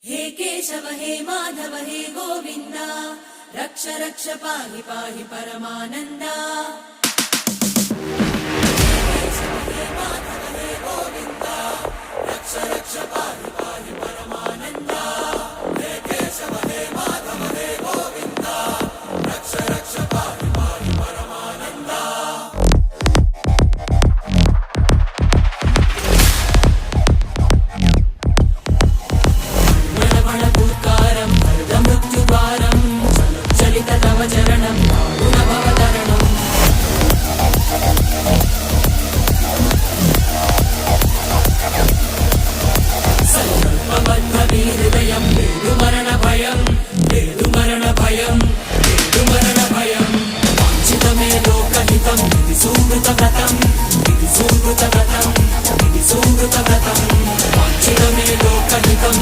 हे केशव हे माधव हे गोविन्द रक्ष रक्ष पाहि पाहि परमानन्दा। हे केशव हे माधव हे गोविन्द रक्ष रक्ष पाहि पाहि परमानन्दा। हे केशव हे माधव हे गोविन्द रक्ष रक्ष पाहि पाहि परमानन्दा। चरणं गुणभवतरणं संकल्पबद्धवीर